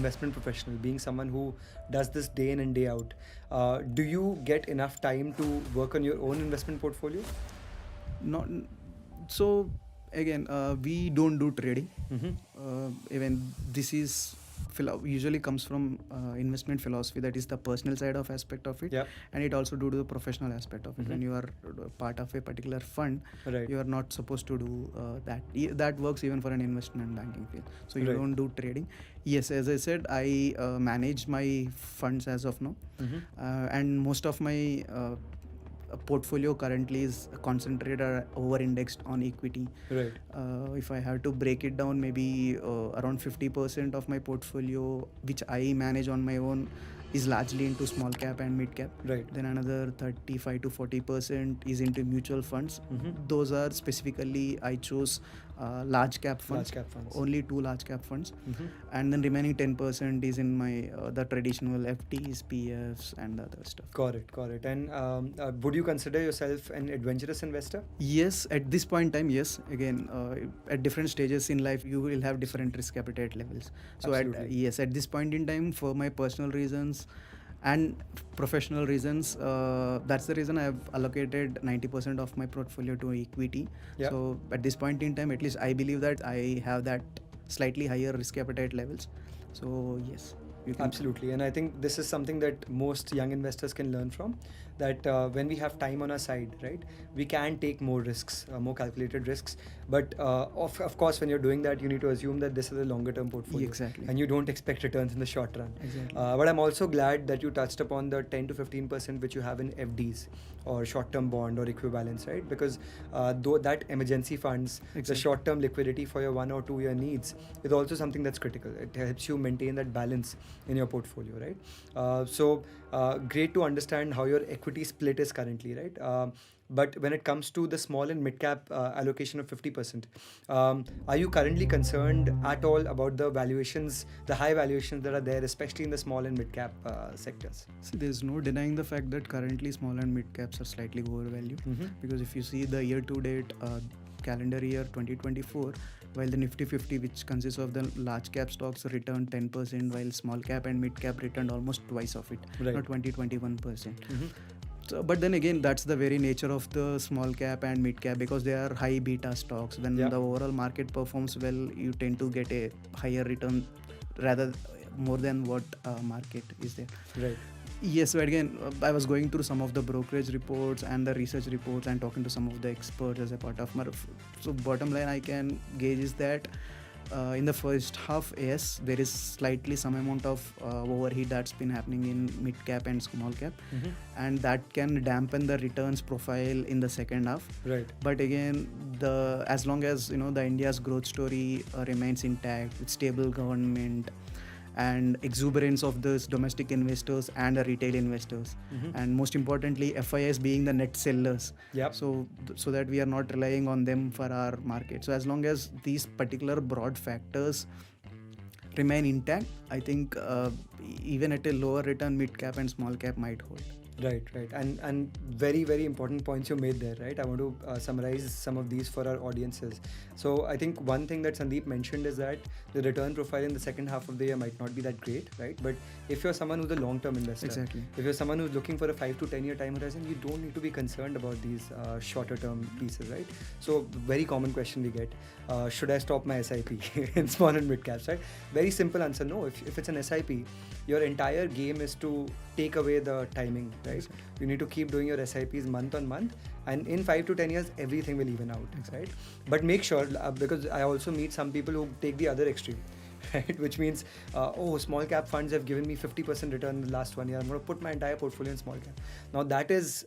investment professional, being someone who does this day in and day out, do you get enough time to work on your own investment portfolio? Not so. Again, we don't do trading. Even this is usually comes from investment philosophy, that is the personal side of aspect of it. Yeah. And it also do the professional aspect of it. When you are part of a particular fund, Right. you are not supposed to do that. That works even for an investment banking field, so you Right. don't do trading. Yes, as I said, I manage my funds as of now. And most of my portfolio currently is concentrated or over indexed on equity. Right. If I have to break it down, maybe around 50% of my portfolio, which I manage on my own, is largely into small cap and mid cap. Right. Then another 35 to 40% is into mutual funds. Those are specifically, I chose large cap funds. Large cap funds. Only 2 large cap funds. And then remaining 10% is in my the traditional FDs, PFs, and the other stuff. Got it. And would you consider yourself an adventurous investor? Yes, at this point in time, yes. Again, at different stages in life, you will have different risk appetite levels. So Absolutely. at this point in time, for my personal reasons and professional reasons, that's the reason I have allocated 90% of my portfolio to equity. Yeah. So at this point in time, at least I believe that I have that slightly higher risk appetite levels. So yes. Absolutely. And I think this is something that most young investors can learn from, that when we have time on our side, right, we can take more risks, more calculated risks. But of course, when you're doing that, you need to assume that this is a longer term portfolio. Exactly. And you don't expect returns in the short run. Exactly. But I'm also glad that you touched upon the 10 to 15% which you have in FDs or short term bond or equivalents, right? Because though that emergency funds, the short term liquidity for your 1 or 2 year needs is also something that's critical. It helps you maintain that balance in your portfolio, right? So great to understand how your equity split is currently, right? But when it comes to the small and mid cap allocation of 50%, are you currently concerned at all about the valuations, the high valuations that are there, especially in the small and mid cap sectors? See, there's no denying the fact that currently small and mid caps are slightly overvalued. Because if you see the year to date, calendar year 2024, while the Nifty 50, which consists of the large cap stocks, returned 10%, while small cap and mid cap returned almost twice of it, Right. not 21%. So, but then again, that's the very nature of the small cap and mid cap, because they are high beta stocks. When the overall market performs well, you tend to get a higher return, rather more than what market is there. Right. Yes, so again, I was going through some of the brokerage reports and the research reports and talking to some of the experts as a part of my. So bottom line I can gauge is that in the first half, yes, there is slightly some amount of overheat that's been happening in mid cap and small cap, and that can dampen the returns profile in the second half. Right. But again, as long as the India's growth story remains intact with stable government and exuberance of those domestic investors and the retail investors, and most importantly FIS being the net sellers, so that we are not relying on them for our market. So as long as these particular broad factors remain intact, I think even at a lower return, mid cap and small cap might hold. Right. And very, very important points you made there, right? I want to summarize some of these for our audiences. So I think one thing that Sandeep mentioned is that the return profile in the second half of the year might not be that great, right? But if you're someone who's a long-term investor, Exactly. if you're someone who's looking for a 5 to 10 year time horizon, you don't need to be concerned about these shorter term pieces, right? So very common question we get, should I stop my SIP in small and mid caps, right? Very simple answer, no. If it's an SIP, your entire game is to take away the timing, right? Exactly. You need to keep doing your SIPs month on month, and in 5 to 10 years everything will even out, right? But make sure, because I also meet some people who take the other extreme, right? Which means, small cap funds have given me 50% return in the last 1 year, I'm going to put my entire portfolio in small cap. Now that is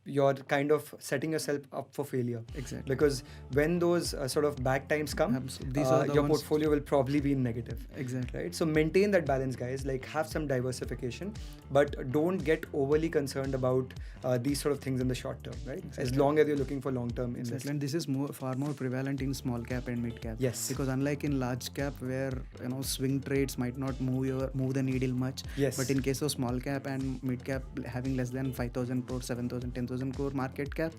you're kind of setting yourself up for failure. Exactly. Because when those sort of bad times come, These are the your ones. portfolio will probably be in negative. Exactly. Right? So maintain that balance, guys. Like, have some diversification, but don't get overly concerned about these sort of things in the short term, right? Exactly. As long as you're looking for long-term Exactly. investment. And this is far more prevalent in small cap and mid cap. Yes. Because unlike in large cap, where swing trades might not move the needle much. Yes. But in case of small cap and mid cap having less than 5,000 crore, 7,000, 10,000 crore market cap,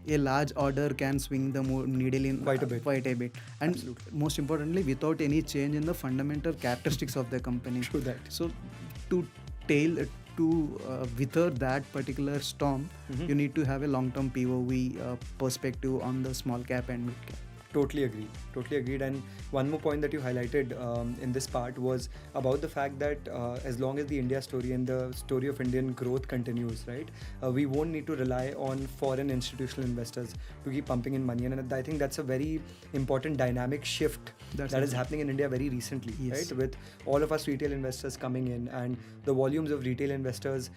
a large order can swing the needle in Quite a bit. And Absolutely. most importantly, without any change in the fundamental characteristics of the company. True that. So to wither that particular storm, Mhm. you need to have a long-term POV perspective on the small cap and mid cap. Totally agreed. And one more point that you highlighted in this part was about the fact that as long as the India story and the story of Indian growth continues, right, we won't need to rely on foreign institutional investors to keep pumping in money. And I think that's a very important dynamic shift that is happening in India very recently, Yes. right? With all of us retail investors coming in and the volumes of retail investors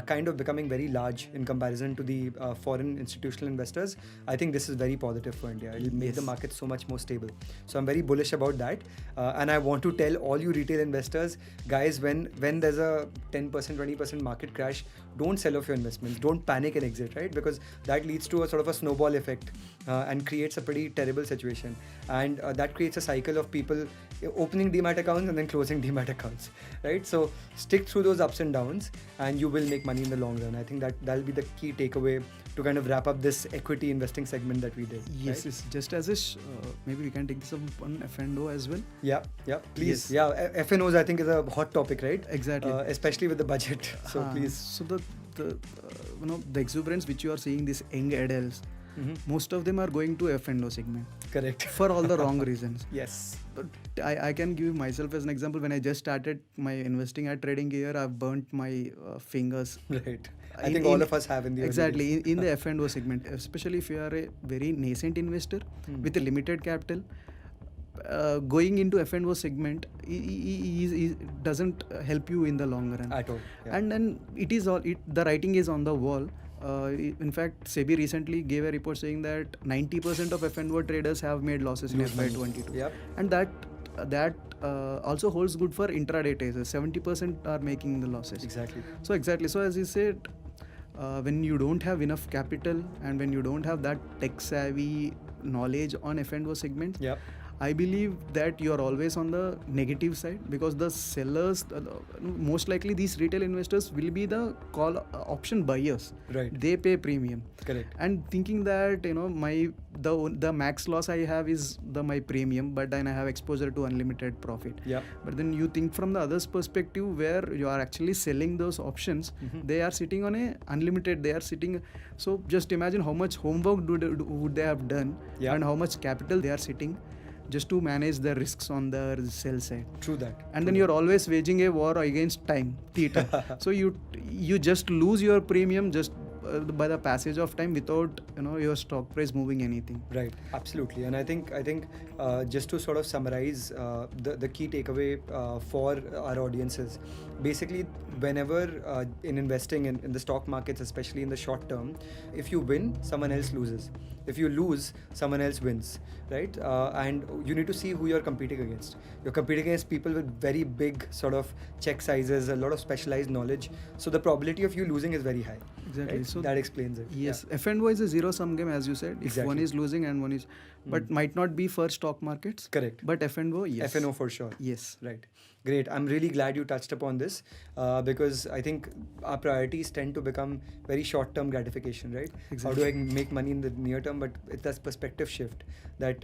kind of becoming very large in comparison to the foreign institutional investors. I think this is very positive for India. It'll make the market so much more stable. So I'm very bullish about that, and I want to tell all you retail investors, guys, when there's a 10%, 20% market crash, don't sell off your investments, don't panic and exit, right? Because that leads to a sort of a snowball effect and creates a pretty terrible situation, and that creates a cycle of people opening demat accounts and then closing demat accounts, right? So stick through those ups and downs and you will make money in the long run. I think that'll be the key takeaway to kind of wrap up this equity investing segment that we did. Yes, right? it's just as maybe we can take this up on F&O as well. Yeah, please. Yes. Yeah, FNOs I think is a hot topic, right? Exactly. Especially with the budget. So please. So the exuberance which you are seeing, these young adults, most of them are going to F&O segment. Correct. For all the wrong reasons. Yes. But I can give myself as an example. When I just started my investing at trading gear, I've burnt my fingers. Right. I think all of us have in the early exactly days. in the F&O segment, especially if you are a very nascent investor with a limited capital. Going into F&O segment doesn't help you in the long run At all. Yeah. And then the writing is on the wall. In fact, SEBI recently gave a report saying that 90% of F&O traders have made losses in FY22. Yep. And that also holds good for intraday traders. 70% are making the losses. Exactly. So as you said, when you don't have enough capital and when you don't have that tech savvy knowledge on F&O segment, Yep. I believe that you are always on the negative side, because the sellers, most likely these retail investors will be the call option buyers. Right. They pay premium. Correct. And thinking that the max loss I have is my premium, but then I have exposure to unlimited profit. Yeah. But then you think from the other's perspective, where you are actually selling those options, they are sitting on a unlimited. They are sitting. So just imagine how much homework would they have done, and how much capital they are sitting just to manage the risks on the sell side. True that. And then you're always waging a war against time, theta. So you just lose your premium just by the passage of time without your stock price moving anything. Right, absolutely. And I think just to sort of summarize the key takeaway for our audiences, basically whenever in investing in the stock markets, especially in the short term, if you win, someone else loses. If you lose, someone else wins, right? And you need to see who you're competing against. You're competing against people with very big sort of check sizes, a lot of specialized knowledge. So the probability of you losing is very high. Exactly. Right? So that explains it. Yes, F&O is a zero-sum game, as you said. If Exactly. one is losing and one is, but might not be for stock markets. Correct. But F&O, yes. F&O for sure. Yes. Right. Great. I'm really glad you touched upon this because I think our priorities tend to become very short-term gratification, right? Exactly. How do I make money in the near term? But it's that perspective shift that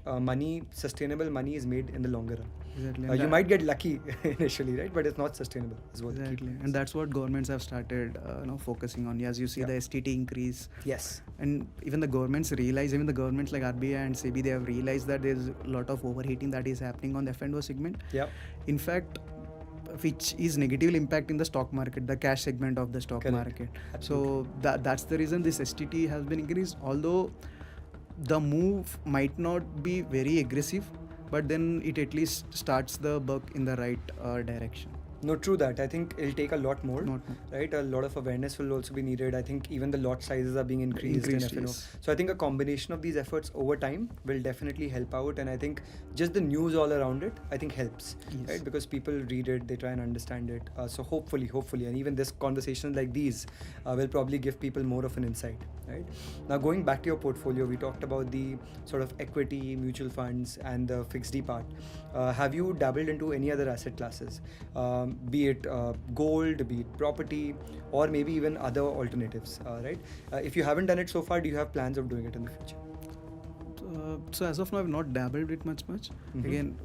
sustainable money is made in the longer run. Exactly. You might get lucky initially, right? But it's not sustainable is what Exactly. And that's what governments have started focusing on. As you see the STT increase. Yes. And even the governments realize, even the governments like RBI and SEBI, they have realized that there's a lot of overheating that is happening on the F&O segment. Yep. In fact, which is negatively impacting the stock market, the cash segment of the stock market. Absolutely. So that's the reason this STT has been increased. Although the move might not be very aggressive, but then it at least starts the buck in the right direction. No, true that. I think it'll take a lot more, right? A lot of awareness will also be needed. I think even the lot sizes are being increased in F&O. Yes. So I think a combination of these efforts over time will definitely help out. And I think just the news all around it, I think helps, right? Because people read it, they try and understand it. So hopefully, and even this conversations like these will probably give people more of an insight, right? Now going back to your portfolio, we talked about the sort of equity, mutual funds and the fixed D part. Have you dabbled into any other asset classes? be it gold, be it property, or maybe even other alternatives, right? If you haven't done it so far, do you have plans of doing it in the future? So as of now, I've not dabbled it much. Mhm. Again,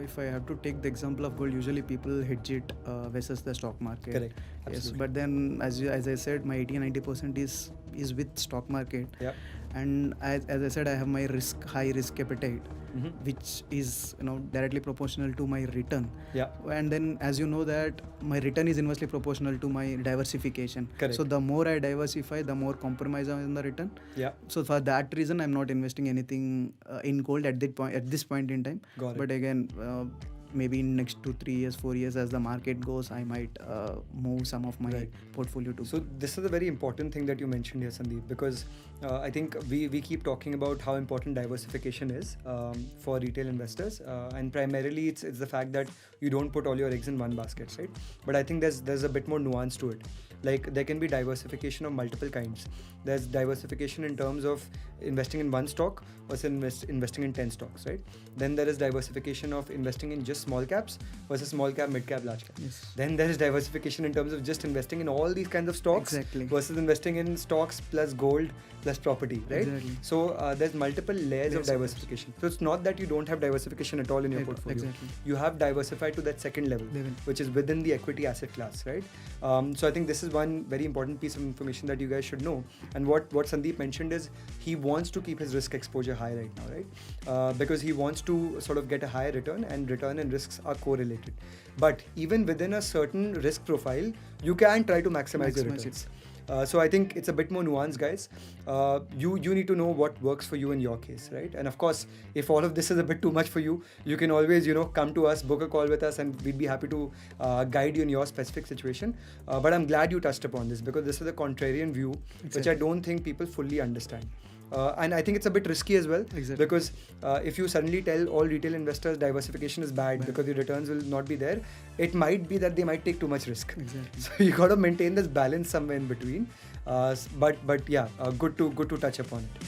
if I have to take the example of gold, usually people hedge it versus the stock market. Correct. Yes, Absolutely. but then as I said, my 80-90% is with stock market. Yeah. And as I said, I have my high risk appetite, Mhm. which is directly proportional to my return. Yeah. And then, as you know, that my return is inversely proportional to my diversification. Correct. So the more I diversify, the more compromise on the return. Yeah. So for that reason, I'm not investing anything in gold at this point in time. Got it. But again, maybe in next 2-3 years, 4 years, as the market goes, I might move some of my Right. portfolio to. So this is a very important thing that you mentioned here, Sandeep, because I think we keep talking about how important diversification is for retail investors, and primarily it's the fact that you don't put all your eggs in one basket, right? But I think there's a bit more nuance to it. Like there can be diversification of multiple kinds. There's diversification in terms of investing in one stock versus investing in 10 stocks, right? Then there is diversification of investing in just small caps versus small cap, mid cap, large cap. Yes. Then there is diversification in terms of just investing in all these kinds of stocks Exactly. versus investing in stocks plus gold plus property, right? Exactly. So there's multiple layers of Yes, diversification. So it's not that you don't have diversification at all in your portfolio. Exactly. You have diversified to that second level, which is within the equity asset class, right? So I think this is one very important piece of information that you guys should know. And what Sandeep mentioned is he wants to keep his risk exposure high right now, right? Because he wants to sort of get a higher return, and return and risks are correlated. But even within a certain risk profile, you can try to maximize your returns. So I think it's a bit more nuanced, guys. You need to know what works for you in your case, right? And of course, if all of this is a bit too much for you, you can always, come to us, book a call with us, and we'd be happy to guide you in your specific situation. But I'm glad you touched upon this, because this is a contrarian view, which I don't think people fully understand. And I think it's a bit risky as well, because if you suddenly tell all retail investors diversification is bad because your returns will not be there, it might be that they might take too much risk. Exactly. So you got to maintain this balance somewhere in between. But yeah, good to touch upon it.